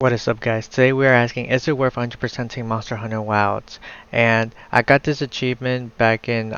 What is up, guys? Today we are asking, is it worth 100%ing Monster Hunter Wilds? And I got this achievement back in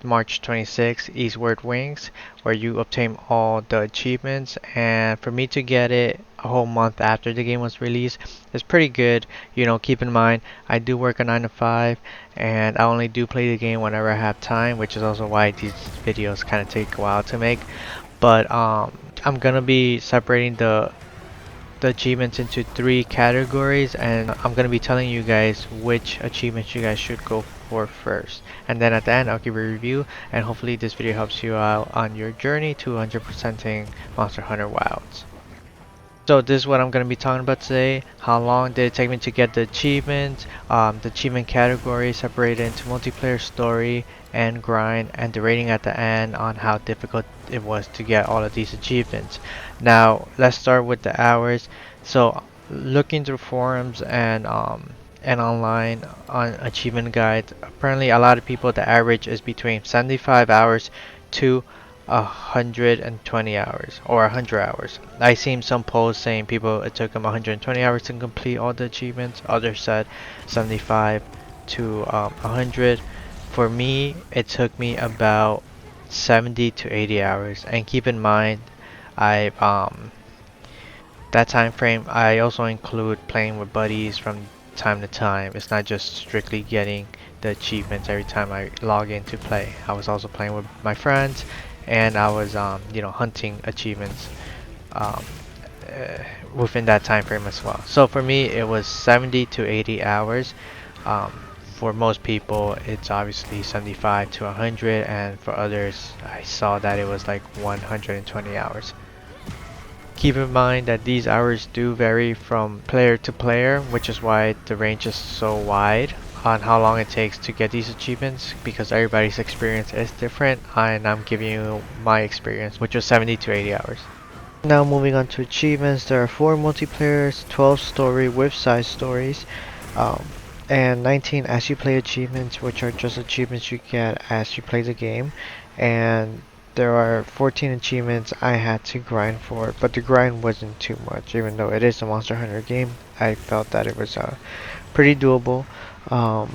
March 26th, Eastward Wings, where you obtain all the achievements. And for me to get it a whole month after the game was released is pretty good. Keep in mind, I do work a 9 to 5, and I only do play the game whenever I have time, which is also why these videos kind of take a while to make. But I'm gonna be separating the achievements into three categories, and I'm gonna be telling you guys which achievements you guys should go for first, and then at the end I'll give a review, and hopefully this video helps you out on your journey to 100%ing Monster Hunter Wilds. So this is what I'm going to be talking about today. How long did it take me to get the achievement, the achievement category separated into multiplayer, story, and grind, and the rating at the end on how difficult it was to get all of these achievements. Now let's start with the hours. So looking through forums and online on achievement guides, apparently a lot of people, the average is between 75 hours to 120 hours or 100 hours. I seen some posts saying it took them 120 hours to complete all the achievements. Others said 75 to 100. For me, it took me about 70 to 80 hours. And keep in mind, I that time frame I also include playing with buddies from time to time. It's not just strictly getting the achievements every time I log in to play. I was also playing with my friends, and I was hunting achievements um, uh, within that time frame as well. So for me it was 70 to 80 hours. um, for most people it's obviously 75 to 100, and for others I saw that it was like 120 hours. Keep in mind that these hours do vary from player to player, which is why the range is so wide on how long it takes to get these achievements, because everybody's experience is different, and I'm giving you my experience, which was 70 to 80 hours. Now moving on to achievements, there are 4 multiplayers, 12 story with side stories, um, and 19 as you play achievements, which are just achievements you get as you play the game. And there are 14 achievements I had to grind for, but the grind wasn't too much. Even though it is a Monster Hunter game, I felt that it was pretty doable. Um,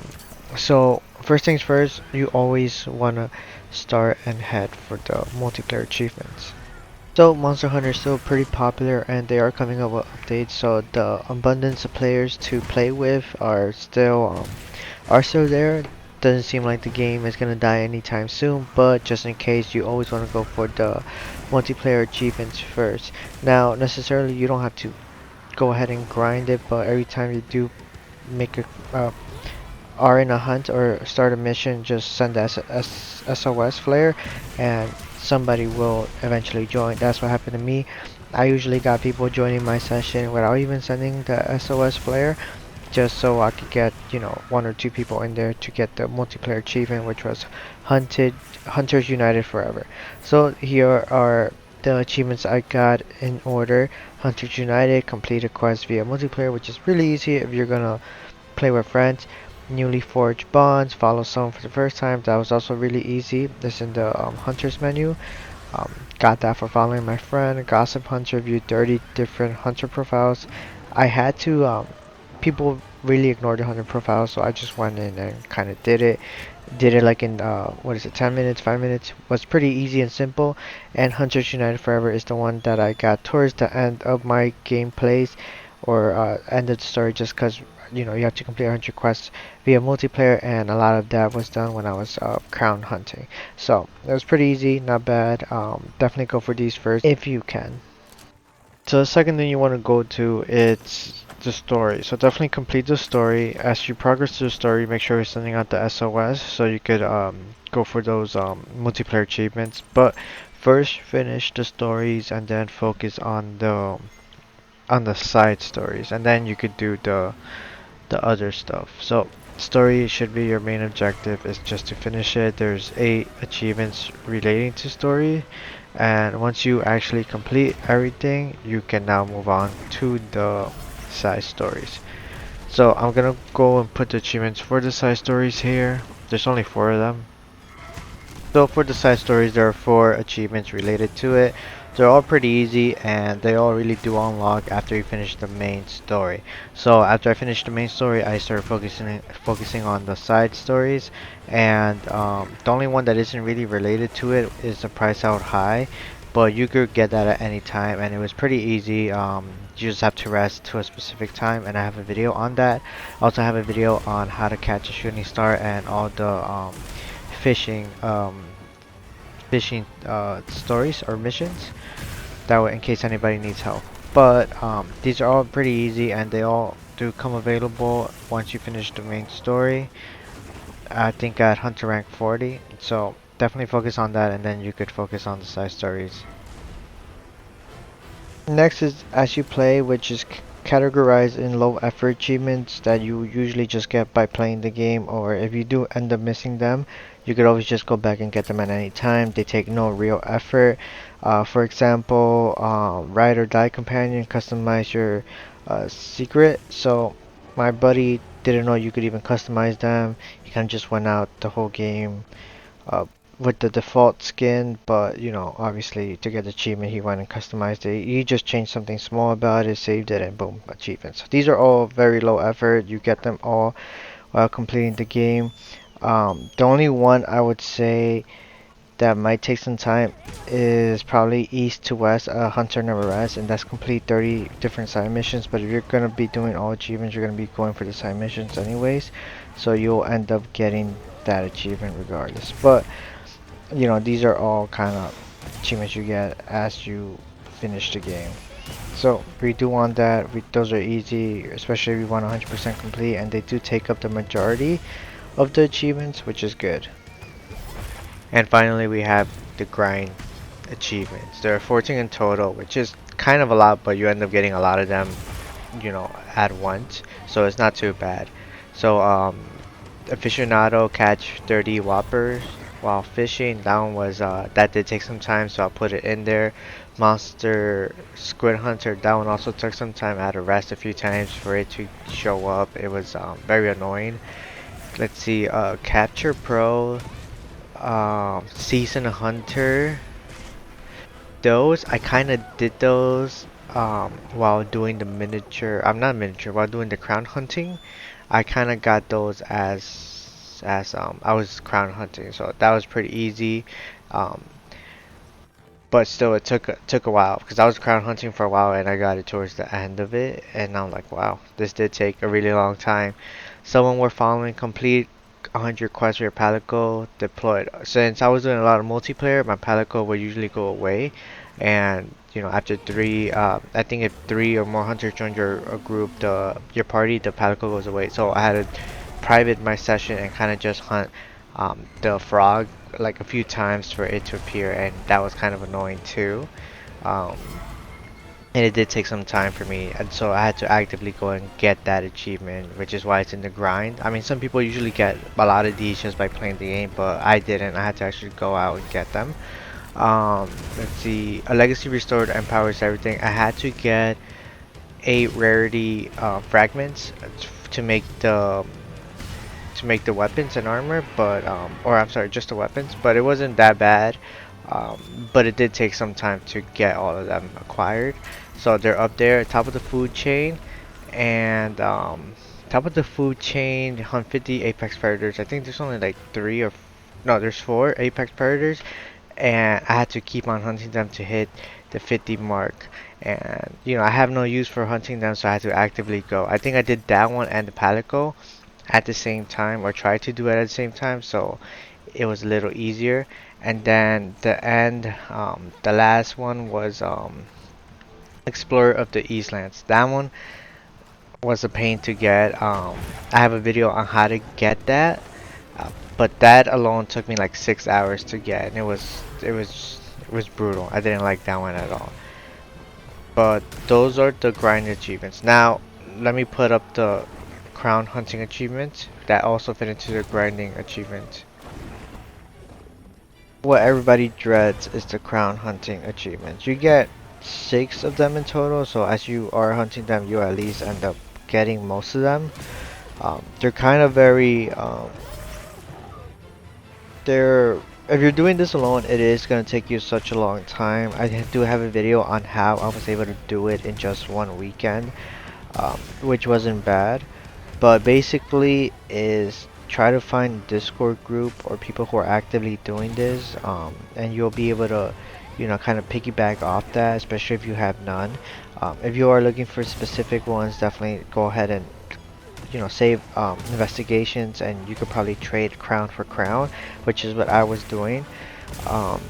so first things first, you always want to start and head for the multiplayer achievements. So Monster Hunter is still pretty popular, and they are coming up with updates, so the abundance of players to play with are still there. Doesn't seem like the game is gonna die anytime soon, but just in case, you always want to go for the multiplayer achievements first. Now necessarily you don't have to go ahead and grind it, but every time you do make are in a hunt or start a mission, just send SOS flare and somebody will eventually join. That's what happened to me. I usually got people joining my session without even sending the SOS flare, just so I could get, 1 or 2 people in there to get the multiplayer achievement, which was Hunters United Forever. So here are the achievements I got in order. Hunters United, complete a quest via multiplayer, which is really easy if you're gonna play with friends. Newly forged bonds, follow someone for the first time. That was also really easy. This in the Hunters menu. Got that for following my friend. Gossip Hunter, viewed 30 different hunter profiles. I had to, people really ignored the hunter profiles, so I just went in and kind of did it. Did it like in, 10 minutes, 5 minutes. Was pretty easy and simple. And Hunters United Forever is the one that I got towards the end of my gameplays, or end of the story, just because you have to complete 100 quests via multiplayer, and a lot of that was done when I was crown hunting. So it was pretty easy, not bad. Definitely go for these first if you can. So the second thing you want to go to, it's the story. So definitely complete the story. As you progress through the story, make sure you're sending out the SOS so you could go for those multiplayer achievements. But first finish the stories and then focus on the side stories, and then you could do the other stuff. So story should be your main objective, is just to finish it. There's 8 achievements relating to story, and once you actually complete everything, you can now move on to the side stories. So I'm gonna go and put the achievements for the side stories here. There's only 4 of them. So for the side stories, there are 4 achievements related to it. They're all pretty easy and they all really do unlock after you finish the main story. So after I finished the main story, I started focusing on the side stories, and the only one that isn't really related to it is the price out high, but you could get that at any time and it was pretty easy. You just have to rest to a specific time, and I have a video on that. I also have a video on how to catch a shooting star and all the fishing stories or missions, that way in case anybody needs help. But these are all pretty easy and they all do come available once you finish the main story. I think at Hunter rank 40, so definitely focus on that and then you could focus on the side stories. Next is as you play, which is categorized in low effort achievements that you usually just get by playing the game, or if you do end up missing them, you could always just go back and get them at any time. They take no real effort. For example, Ride or Die Companion, customize your secret. So my buddy didn't know you could even customize them. He kind of just went out the whole game uh, with the default skin, but you know, obviously to get the achievement, he went and customized it. He just changed something small about it, saved it, and boom, achievements. So these are all very low effort. You get them all while completing the game. The only one I would say that might take some time is probably East to West, Hunter Never Rests, and that's complete 30 different side missions. But if you're gonna be doing all achievements, you're gonna be going for the side missions anyways, so you'll end up getting that achievement regardless. But you know, these are all kind of achievements you get as you finish the game. So we do want that. Those are easy, especially if you want 100% complete, and they do take up the majority of the achievements, which is good. And finally, we have the grind achievements. There are 14 in total, which is kind of a lot, but you end up getting a lot of them, you know, at once. So it's not too bad. So aficionado catch 30 whoppers while fishing. That one was that did take some time, so I'll put it in there. Monster squid hunter, that one also took some time. I had to rest a few times for it to show up. It was very annoying. Let's see, capture pro, season hunter, those I kind of did those while doing the miniature, I'm not miniature, while doing the crown hunting. I kind of got those as I was crown hunting, so that was pretty easy. Um, but still, it took a while because I was crown hunting for a while and I got it towards the end of it, and I'm like, wow, this did take a really long time. Someone we're following complete 100 quests for your palico deployed. Since I was doing a lot of multiplayer, my palico would usually go away, and you know, after three, I think if three or more hunters join your group, your party, the palico goes away. So I had to private my session and kind of just hunt the frog like a few times for it to appear, and that was kind of annoying too. Um, and it did take some time for me, and so I had to actively go and get that achievement, which is why it's in the grind. I mean, some people usually get a lot of these just by playing the game, but I didn't. I had to actually go out and get them. Let's see, a legacy restored empowers everything. I had to get 8 rarity fragments to make the weapons and armor, but or I'm sorry, just the weapons, but it wasn't that bad. But it did take some time to get all of them acquired. So they're up there, top of the food chain, and top of the food chain, hunt 50 apex predators. I think there's only like no, there's 4 apex predators, and I had to keep on hunting them to hit the 50 mark. And you know, I have no use for hunting them, so I had to actively go. I think I did that one and the palico at the same time, or tried to do it at the same time, so it was a little easier. And then the end, the last one was Explorer of the Eastlands. That one was a pain to get. I have a video on how to get that, but that alone took me like 6 hours to get, and it was brutal. I didn't like that one at all. But those are the grind achievements. Now let me put up the crown hunting achievement that also fit into the grinding achievement. What everybody dreads is the crown hunting achievements. You get 6 of them in total, so as you are hunting them, you at least end up getting most of them. They're kind of very they're If you're doing this alone, it is going to take you such a long time. Do have a video on how I was able to do it in just one weekend, which wasn't bad. But basically is try to find Discord group or people who are actively doing this, and you'll be able to, kind of piggyback off that, especially if you have none. If you are looking for specific ones, definitely go ahead and save investigations, and you could probably trade crown for crown, which is what I was doing. Um,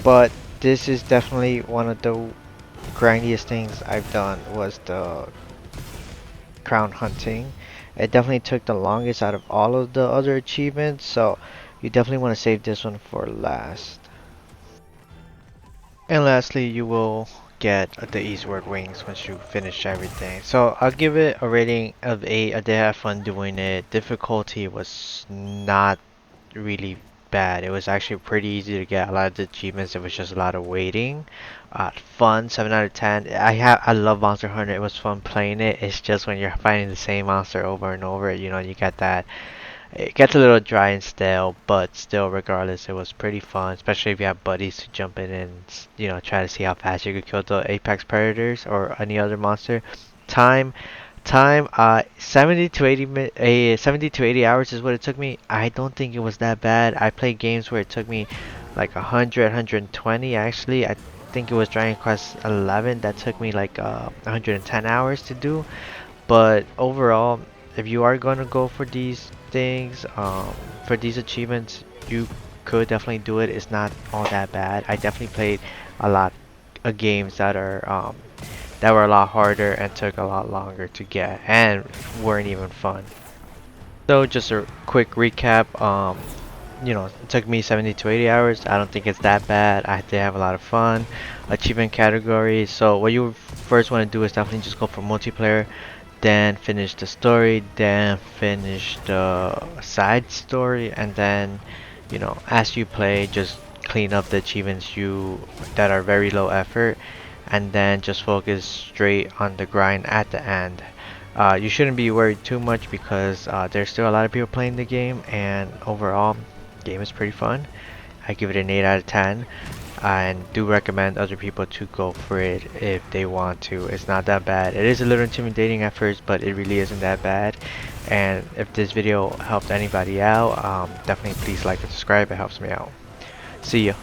but this is definitely one of the grindiest things I've done was the crown hunting. It definitely took the longest out of all of the other achievements, so you definitely want to save this one for last. And lastly, you will get the Eastward Wings once you finish everything. So I'll give it a rating of 8. I did have fun doing it. Difficulty was not really bad. It was actually pretty easy to get a lot of the achievements. It was just a lot of waiting. Fun, 7 out of 10. I love Monster Hunter. It was fun playing it. It's just when you're fighting the same monster over and over, you get that. It gets a little dry and stale, but still, regardless, it was pretty fun, especially if you have buddies to jump in and, try to see how fast you could kill the apex predators or any other monster. Time, time, 70 to 70 to 80 hours is what it took me. I don't think it was that bad. I played games where it took me like 100, 120 actually. I think it was Dragon Quest 11 that took me like 110 hours to do. But overall, if you are gonna go for these things, for these achievements, you could definitely do it. It's not all that bad. I definitely played a lot of games that were a lot harder and took a lot longer to get and weren't even fun. So just a quick recap. It took me 70 to 80 hours. I don't think it's that bad. I did have a lot of fun. Achievement categories. So what you first want to do is definitely just go for multiplayer, then finish the story, then finish the side story, and then, as you play, just clean up the achievements you that are very low effort, and then just focus straight on the grind at the end. You shouldn't be worried too much because there's still a lot of people playing the game, and overall, game is pretty fun. I give it an 8 out of 10 and do recommend other people to go for it if they want to. It's not that bad. It is a little intimidating at first, but it really isn't that bad. And if this video helped anybody out, definitely please like and subscribe. It helps me out. See ya.